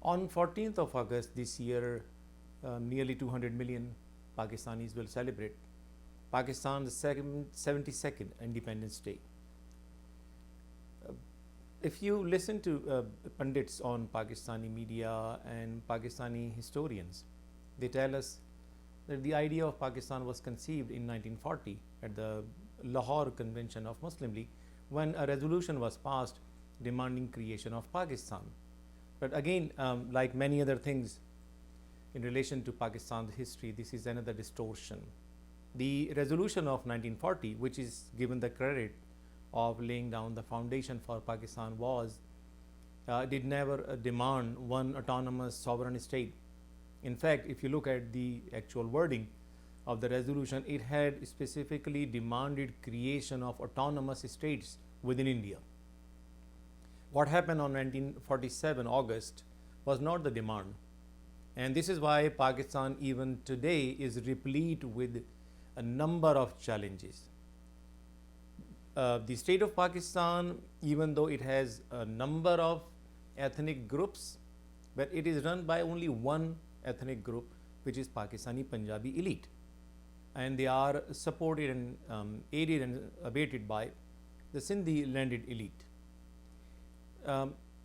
On 14th of August this year, nearly 200 million Pakistanis will celebrate Pakistan's 72nd Independence Day. If you listen to pundits on Pakistani media and Pakistani historians, they tell us that the idea of Pakistan was conceived in 1940 at the Lahore Convention of Muslim League, when a resolution was passed demanding creation of Pakistan. But again, like many other things in relation to Pakistan's history, this is another distortion. The resolution of 1940, which is given the credit of laying down the foundation for Pakistan, did never demand one autonomous sovereign state. In fact, if you look at the actual wording of the resolution, it had specifically demanded creation of autonomous states within India. What happened on 1947 August was not the demand, and this is why Pakistan even today is replete with a number of challenges. The state of Pakistan, even though it has a number of ethnic groups, but it is run by only one ethnic group, which is Pakistani Punjabi elite, and they are supported and aided and abetted by the Sindhi landed elite.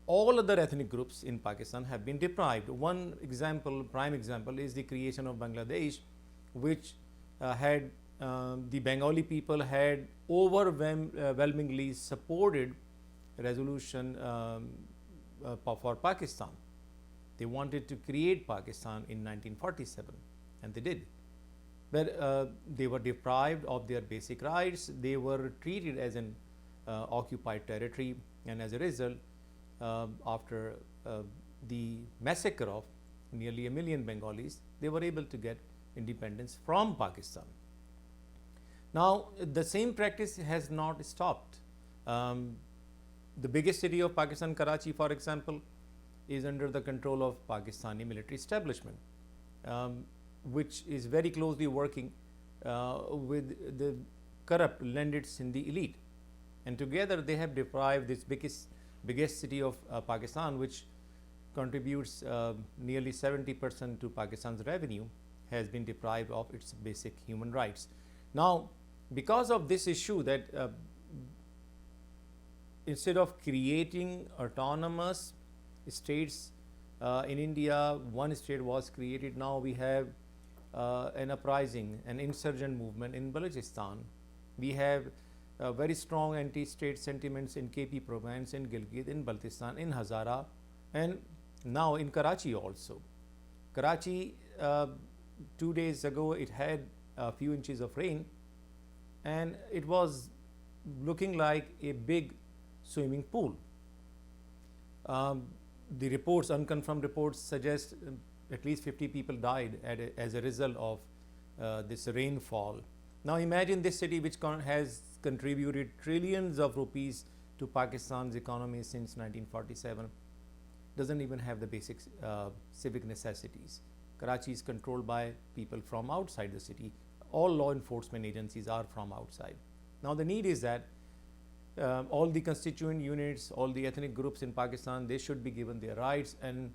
All other ethnic groups in Pakistan have been deprived. One example, prime example, is the creation of Bangladesh, which had the Bengali people had overwhelmingly supported resolution for Pakistan. They wanted to create Pakistan in 1947, and they did. But they were deprived of their basic rights. They were treated as an occupied territory, and as a result, after the massacre of nearly 1 million Bengalis, they were able to get independence from Pakistan. Now, the same practice has not stopped. The biggest city of Pakistan, Karachi, for example, is under the control of Pakistani military establishment, which is very closely working with the corrupt landed Sindhi elite. And together they have deprived this biggest city of Pakistan, which contributes nearly 70% to Pakistan's revenue, has been deprived of its basic human rights. Now, because of this issue, that instead of creating autonomous states in India, one state was created. Now we have an uprising, an insurgent movement in Balochistan. We have very strong anti-state sentiments in KP province, in Gilgit, in Baltistan, in Hazara, and now in Karachi also. Karachi, 2 days ago, it had a few inches of rain, and it was looking like a big swimming pool. The reports, unconfirmed reports, suggest at least 50 people died as a result of this rainfall. Now imagine this city, which has contributed trillions of rupees to Pakistan's economy since 1947, doesn't even have the basic civic necessities. Karachi is controlled by people from outside the city. All law enforcement agencies are from outside. Now the need is that all the constituent units, all the ethnic groups in Pakistan, they should be given their rights, and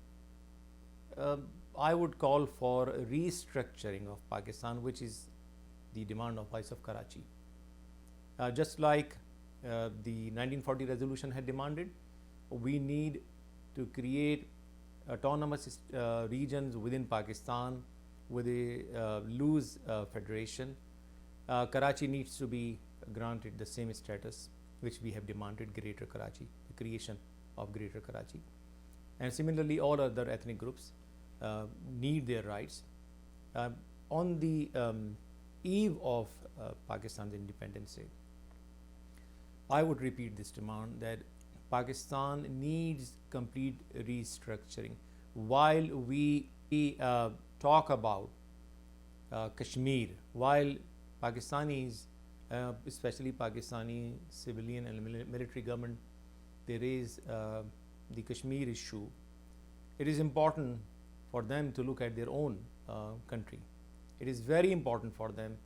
I would call for a restructuring of Pakistan, which is the demand of Vice of Karachi. Just like the 1940 resolution had demanded, we need to create autonomous regions within Pakistan with a loose federation. Karachi needs to be granted the same status which we have demanded, Greater Karachi, the creation of Greater Karachi. And similarly, all other ethnic groups need their rights. On the eve of Pakistan's Independence Day, I would repeat this demand that Pakistan needs complete restructuring. While we talk about Kashmir, while Pakistanis, especially Pakistani civilian and military government, they raise the Kashmir issue, it is important for them to look at their own country. It is very important for them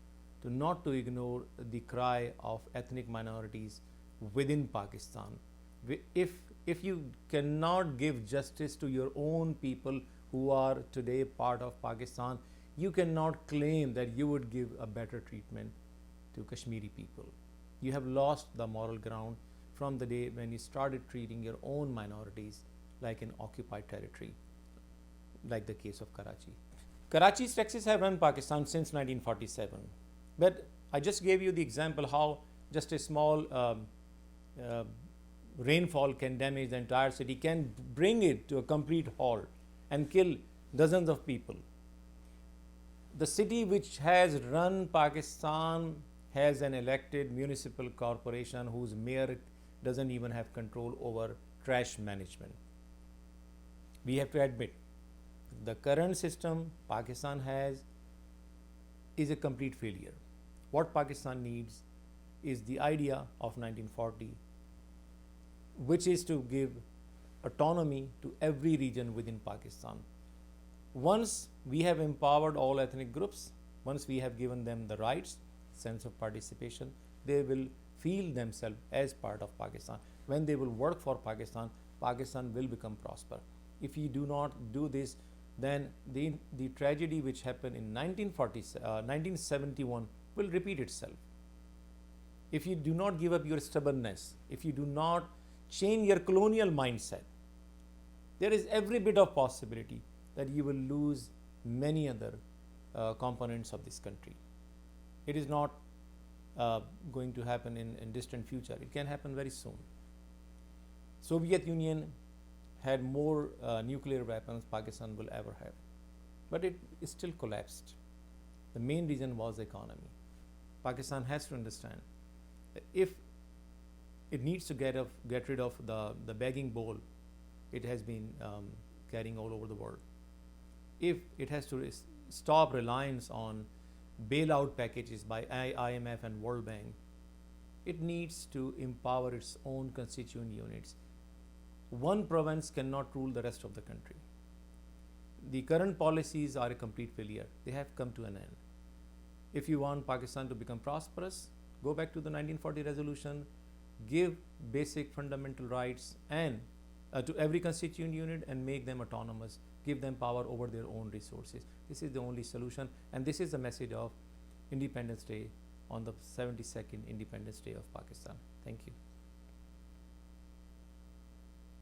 not to ignore the cry of ethnic minorities within Pakistan. If if you cannot give justice to your own people who are today part of Pakistan, you cannot claim that you would give a better treatment to Kashmiri people. You have lost the moral ground from the day when you started treating your own minorities like an occupied territory, like the case of Karachi. Karachi's taxes have run Pakistan since 1947. But I just gave you the example how just a small rainfall can damage the entire city, can bring it to a complete halt and kill dozens of people. The city which has run Pakistan has an elected municipal corporation whose mayor doesn't even have control over trash management. We have to admit, the current system Pakistan has is a complete failure. What Pakistan needs is the idea of 1940, which is to give autonomy to every region within Pakistan. Once we have empowered all ethnic groups, once we have given them the rights, sense of participation, they will feel themselves as part of Pakistan. When they will work for Pakistan, Pakistan will become prosper. If you do not do this, then the tragedy which happened in 1971 will repeat itself. If you do not give up your stubbornness, if you do not change your colonial mindset, there is every bit of possibility that you will lose many other components of this country. It is not going to happen in distant future. It can happen very soon. Soviet Union had more nuclear weapons Pakistan will ever have, but it still collapsed. The main reason was the economy. Pakistan has to understand that if it needs to get rid of the begging bowl it has been carrying all over the world, if it has to stop reliance on bailout packages by IMF and World Bank, it needs to empower its own constituent units. One province cannot rule the rest of the country. The current policies are a complete failure. They have come to an end. If you want Pakistan to become prosperous, go back to the 1940 resolution, give basic fundamental rights and to every constituent unit and make them autonomous, give them power over their own resources. This is the only solution, and this is the message of Independence Day on the 72nd Independence Day of Pakistan. Thank you.